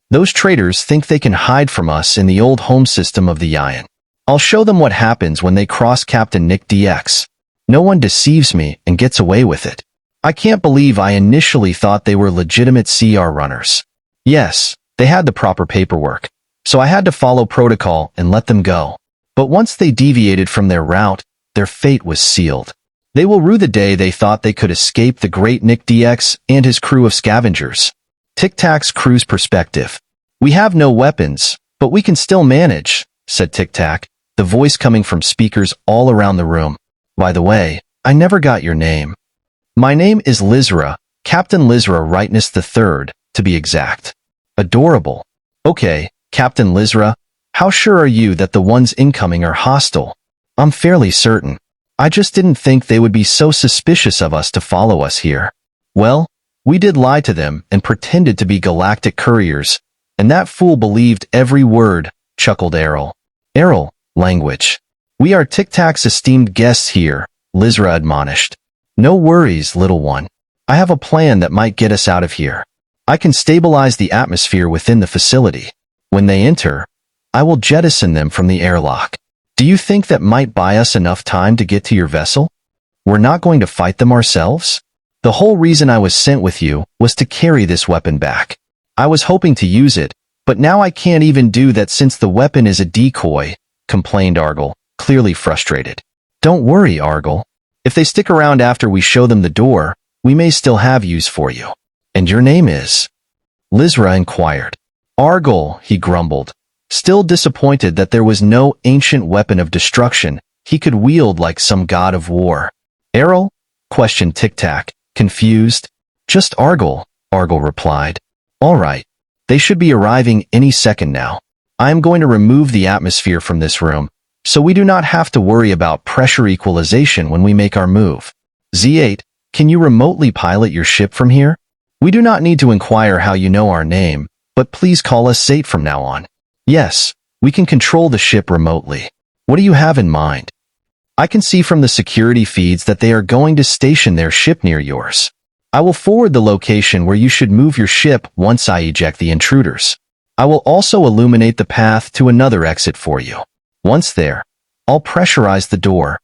Those traitors think they can hide from us in the old home system of the Yian. I'll show them what happens when they cross Captain Nick DX. No one deceives me and gets away with it. I can't believe I initially thought they were legitimate CR runners. Yes, they had the proper paperwork, so I had to follow protocol and let them go. But once they deviated from their route, their fate was sealed. They will rue the day they thought they could escape the great Nick DX and his crew of scavengers. Tic Tac's crew's perspective. We have no weapons, but we can still manage, said Tic Tac, the voice coming from speakers all around the room. By the way, I never got your name. My name is Lizra, Captain Lizra Rightness III, to be exact. Adorable. Okay, Captain Lizra, how sure are you that the ones incoming are hostile? I'm fairly certain. I just didn't think they would be so suspicious of us to follow us here. Well, we did lie to them and pretended to be galactic couriers, and that fool believed every word, chuckled Errol. Errol, language. We are Tic Tac's esteemed guests here, Lizra admonished. No worries, little one. I have a plan that might get us out of here. I can stabilize the atmosphere within the facility. When they enter, I will jettison them from the airlock. Do you think that might buy us enough time to get to your vessel? We're not going to fight them ourselves? The whole reason I was sent with you was to carry this weapon back. I was hoping to use it, but now I can't even do that since the weapon is a decoy, complained Argyle, clearly frustrated. Don't worry, Argyle. If they stick around after we show them the door, we may still have use for you. And your name is? Lizra inquired. Argyle, he grumbled, still disappointed that there was no ancient weapon of destruction he could wield like some god of war. Errol? Questioned Tic Tac, confused. Just Argyle, Argyle replied. All right. They should be arriving any second now. I am going to remove the atmosphere from this room, so we do not have to worry about pressure equalization when we make our move. Z8, can you remotely pilot your ship from here? We do not need to inquire how you know our name, but please call us Zate from now on. Yes, we can control the ship remotely. What do you have in mind? I can see from the security feeds that they are going to station their ship near yours. I will forward the location where you should move your ship once I eject the intruders. I will also illuminate the path to another exit for you. Once there, I'll pressurize the door,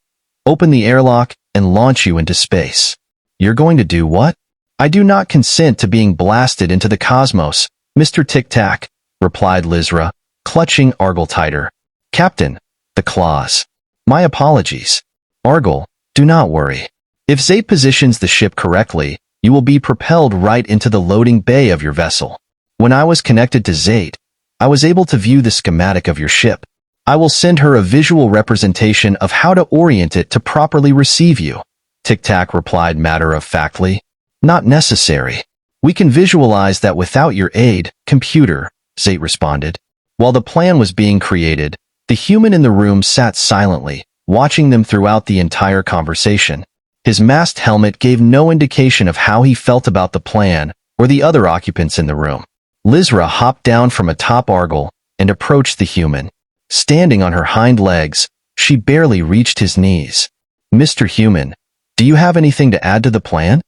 open the airlock, and launch you into space. You're going to do what? I do not consent to being blasted into the cosmos, Mr. Tic Tac, replied Lizra, clutching Argyle tighter. Captain, the claws. My apologies. Argyle, do not worry. If Zate positions the ship correctly, you will be propelled right into the loading bay of your vessel. When I was connected to Zate, I was able to view the schematic of your ship. I will send her a visual representation of how to orient it to properly receive you. Tic Tac replied matter-of-factly. Not necessary. We can visualize that without your aid, computer, Zate responded. While the plan was being created, the human in the room sat silently, watching them throughout the entire conversation. His masked helmet gave no indication of how he felt about the plan or the other occupants in the room. Lizra hopped down from atop Argyle and approached the human. Standing on her hind legs, she barely reached his knees. Mr. Human, do you have anything to add to the plan?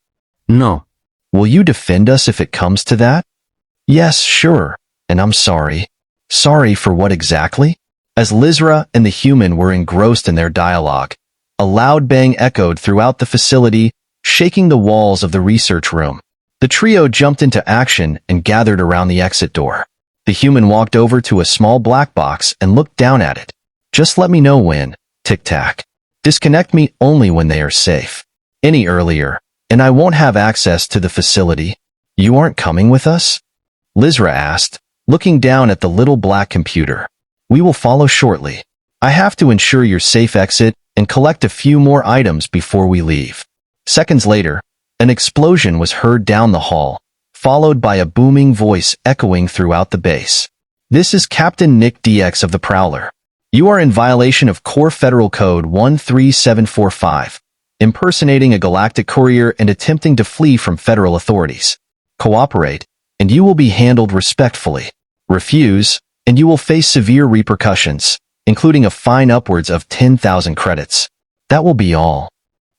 No. Will you defend us if it comes to that? Yes, sure, and I'm sorry. Sorry for what exactly? As Lizra and the human were engrossed in their dialogue, a loud bang echoed throughout the facility, shaking the walls of the research room. The trio jumped into action and gathered around the exit door. The human walked over to a small black box and looked down at it. Just let me know when, Tic Tac. Disconnect me only when they are safe. Any earlier, and I won't have access to the facility. You aren't coming with us? Lizra asked, looking down at the little black computer. We will follow shortly. I have to ensure your safe exit and collect a few more items before we leave. Seconds later, an explosion was heard down the hall, followed by a booming voice echoing throughout the base. This is Captain Nick DX of the Prowler. You are in violation of Core Federal Code 13745, impersonating a galactic courier and attempting to flee from federal authorities. Cooperate, and you will be handled respectfully. Refuse, and you will face severe repercussions, including a fine upwards of 10,000 credits. That will be all.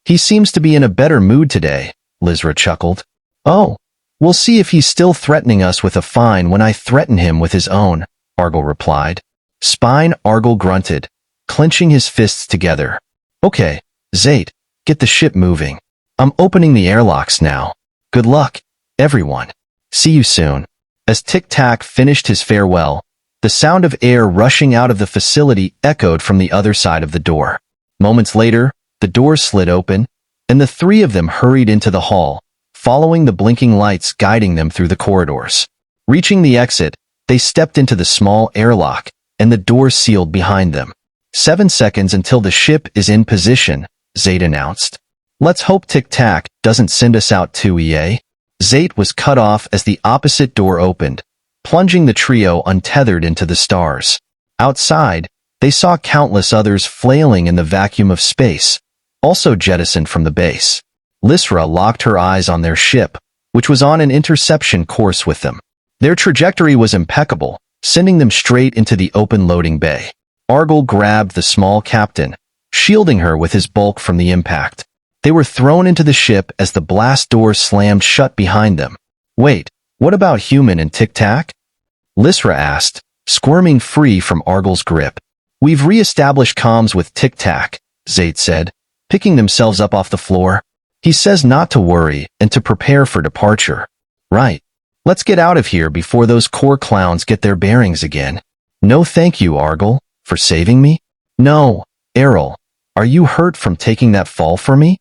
He seems to be in a better mood today, Lizra chuckled. Oh, We'll see if he's still threatening us with a fine when I threaten him with his own, Argle replied. Spine, Argle grunted, clenching his fists together. Okay, Zate, get the ship moving. I'm opening the airlocks now. Good luck, everyone. See you soon. As Tic-Tac finished his farewell, the sound of air rushing out of the facility echoed from the other side of the door. Moments later, the door slid open, and the three of them hurried into the hall, following the blinking lights guiding them through the corridors. Reaching the exit, they stepped into the small airlock, and the door sealed behind them. 7 seconds until the ship is in position, Zate announced. Let's hope Tic-Tac doesn't send us out too, EA. Zate was cut off as the opposite door opened, plunging the trio untethered into the stars. Outside, they saw countless others flailing in the vacuum of space, also jettisoned from the base. Lysra locked her eyes on their ship, which was on an interception course with them. Their trajectory was impeccable, sending them straight into the open loading bay. Argle grabbed the small captain, shielding her with his bulk from the impact. They were thrown into the ship as the blast door slammed shut behind them. Wait, what about Human and Tic-Tac? Lysra asked, squirming free from Argle's grip. We've re-established comms with Tic-Tac, Zate said, picking themselves up off the floor. He says not to worry and to prepare for departure. Right. Let's get out of here before those core clowns get their bearings again. No thank you, Argle, for saving me. No, Errol, are you hurt from taking that fall for me?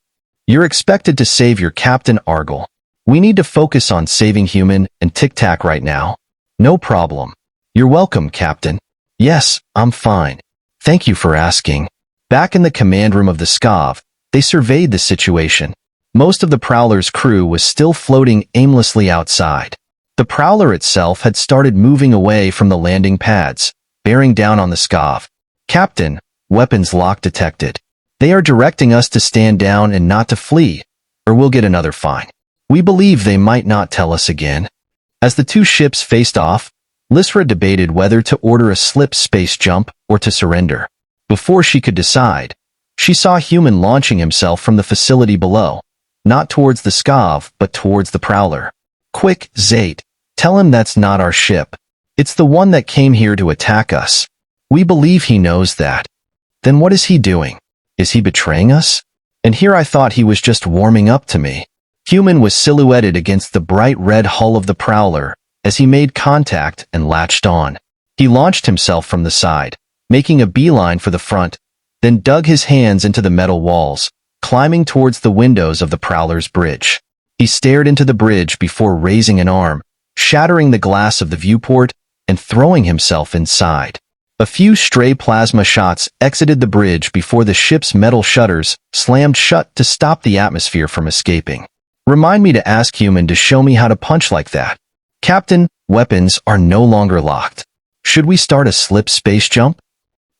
You're expected to save your captain, Argle. We need to focus on saving Human and Tic-Tac right now. No problem. You're welcome, Captain. Yes, I'm fine. Thank you for asking. Back in the command room of the SCAV, they surveyed the situation. Most of the Prowler's crew was still floating aimlessly outside. The Prowler itself had started moving away from the landing pads, bearing down on the SCAV. Captain, weapons lock detected. They are directing us to stand down and not to flee, or we'll get another fine. We believe they might not tell us again. As the two ships faced off, Lysra debated whether to order a slip space jump or to surrender. Before she could decide, she saw Human launching himself from the facility below, not towards the SCAV, but towards the Prowler. Quick, Zate, tell him that's not our ship. It's the one that came here to attack us. We believe he knows that. Then what is he doing? Is he betraying us? And here I thought he was just warming up to me. Human was silhouetted against the bright red hull of the Prowler as he made contact and latched on. He launched himself from the side, making a beeline for the front, then dug his hands into the metal walls, climbing towards the windows of the Prowler's bridge. He stared into the bridge before raising an arm, shattering the glass of the viewport, and throwing himself inside. A few stray plasma shots exited the bridge before the ship's metal shutters slammed shut to stop the atmosphere from escaping. Remind me to ask Human to show me how to punch like that. Captain, weapons are no longer locked. Should we start a slip space jump?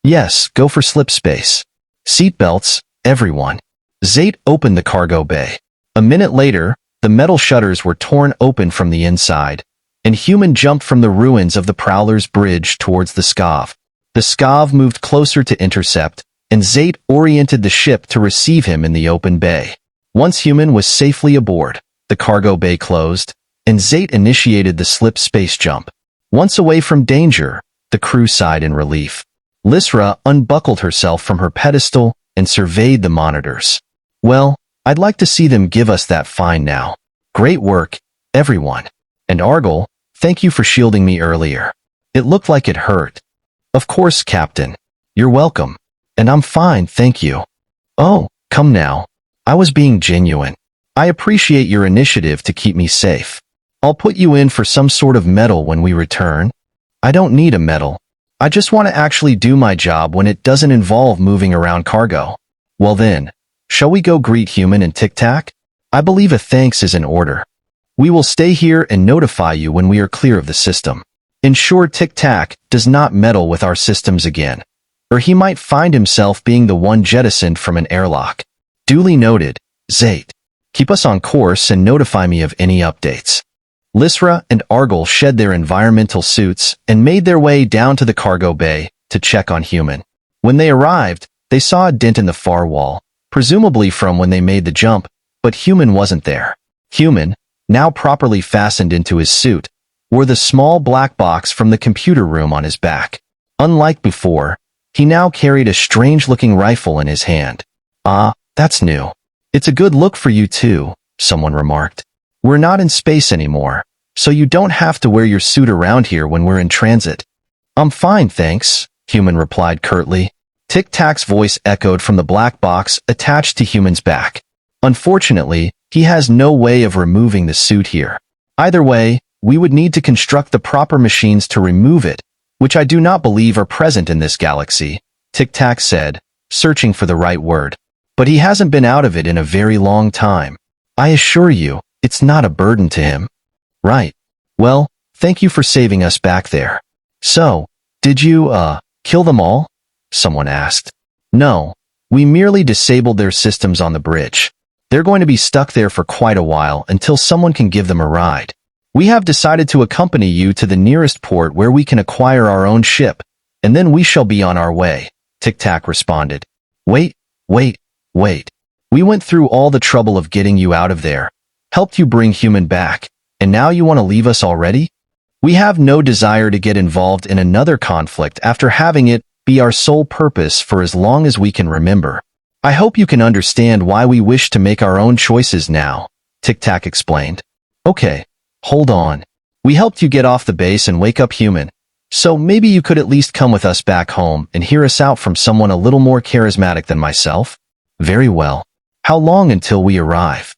Yes, go for slip space. Seatbelts, everyone. Zate opened the cargo bay. A minute later, the metal shutters were torn open from the inside, and Human jumped from the ruins of the Prowler's bridge towards the SCAV. The SCAV moved closer to intercept, and Zate oriented the ship to receive him in the open bay. Once Human was safely aboard, the cargo bay closed, and Zate initiated the slip space jump. Once away from danger, the crew sighed in relief. Lysra unbuckled herself from her pedestal and surveyed the monitors. Well, I'd like to see them give us that fine now. Great work, everyone. And Argle, thank you for shielding me earlier. It looked like it hurt. Of course, Captain. You're welcome. And I'm fine, thank you. Oh, come now. I was being genuine. I appreciate your initiative to keep me safe. I'll put you in for some sort of medal when we return. I don't need a medal. I just want to actually do my job when it doesn't involve moving around cargo. Well then, shall we go greet Human and Tic-Tac? I believe a thanks is in order. We will stay here and notify you when we are clear of the system. Ensure Tic-Tac does not meddle with our systems again, or he might find himself being the one jettisoned from an airlock. Duly noted, Zate. Keep us on course and notify me of any updates. Lysra and Argle shed their environmental suits and made their way down to the cargo bay to check on Human. When they arrived, they saw a dent in the far wall, presumably from when they made the jump, but Human wasn't there. Human, now properly fastened into his suit, wore the small black box from the computer room on his back. Unlike before, he now carried a strange-looking rifle in his hand. "Ah, that's new. It's a good look for you too," someone remarked. "We're not in space anymore, so you don't have to wear your suit around here when we're in transit." "I'm fine, thanks," Human replied curtly. Tic-Tac's voice echoed from the black box attached to Human's back. "Unfortunately, he has no way of removing the suit here. Either way, we would need to construct the proper machines to remove it, which I do not believe are present in this galaxy," Tic-Tac said, searching for the right word. "But he hasn't been out of it in a very long time. I assure you, it's not a burden to him." "Right. Well, thank you for saving us back there." "So, did you, kill them all?" someone asked. "No, we merely disabled their systems on the bridge. They're going to be stuck there for quite a while until someone can give them a ride. We have decided to accompany you to the nearest port where we can acquire our own ship, and then we shall be on our way," Tic-Tac responded. Wait. We went through all the trouble of getting you out of there, helped you bring Human back, and now you want to leave us already? We have no desire to get involved in another conflict after having it be our sole purpose for as long as we can remember. I hope you can understand why we wish to make our own choices now," Tic-Tac explained. "Okay, hold on. We helped you get off the base and wake up Human, so maybe you could at least come with us back home and hear us out from someone a little more charismatic than myself?" "Very well. How long until we arrive?"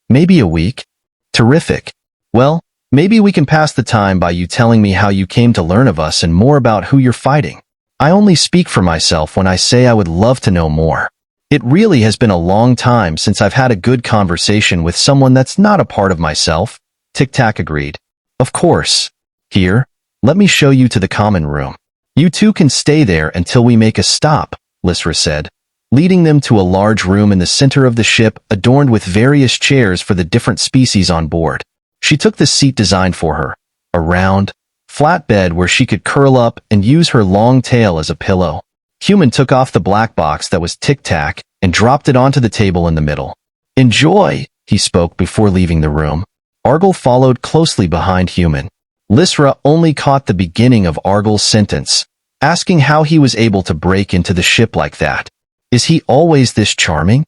Maybe a week." "Terrific. Well, maybe we can pass the time by you telling me how you came to learn of us and more about who you're fighting. I only speak for myself when I say I would love to know more. It really has been a long time since I've had a good conversation with someone that's not a part of myself," Tic-Tac agreed. "Of course. Here, let me show you to the common room. You two can stay there until we make a stop," Lysra said, leading them to a large room in the center of the ship adorned with various chairs for the different species on board. She took the seat designed for her, a round, flat bed where she could curl up and use her long tail as a pillow. Human took off the black box that was Tic-Tac and dropped it onto the table in the middle. "Enjoy," he spoke before leaving the room. Argyle followed closely behind Human. Lysra only caught the beginning of Argyle's sentence, asking how he was able to break into the ship like that. "Is he always this charming?"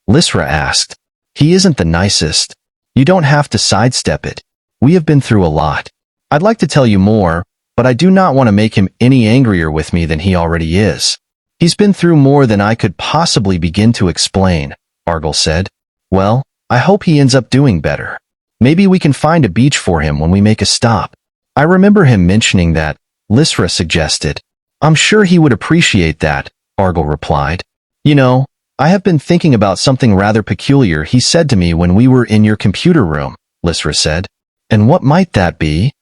Lysra asked. "He isn't the nicest. You don't have to sidestep it. We have been through a lot. I'd like to tell you more, but I do not want to make him any angrier with me than he already is. He's been through more than I could possibly begin to explain," Argyle said. "Well, I hope he ends up doing better. Maybe we can find a beach for him when we make a stop." "I remember him mentioning that," Lysra suggested. "I'm sure he would appreciate that," Argyle replied. "You know, I have been thinking about something rather peculiar he said to me when we were in your computer room," Lysra said. "And what might that be?"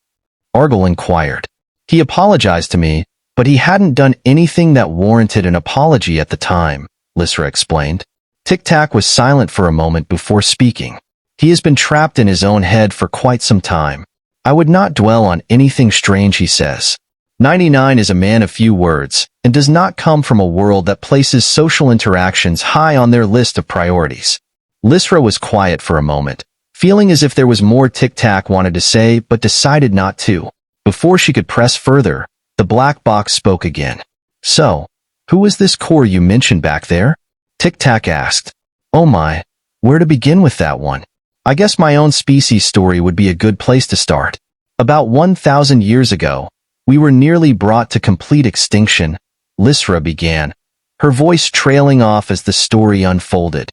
Argyle inquired. "He apologized to me, but he hadn't done anything that warranted an apology at the time," Lysra explained. Tic-Tac was silent for a moment before speaking. "He has been trapped in his own head for quite some time. I would not dwell on anything strange he says. 99 is a man of few words, and does not come from a world that places social interactions high on their list of priorities." Lysra was quiet for a moment, feeling as if there was more Tic-Tac wanted to say but decided not to. Before she could press further, the black box spoke again. "So, who was this core you mentioned back there?" Tic-Tac asked. "Oh my, where to begin with that one? I guess my own species story would be a good place to start. About 1,000 years ago, we were nearly brought to complete extinction," Lysra began, her voice trailing off as the story unfolded.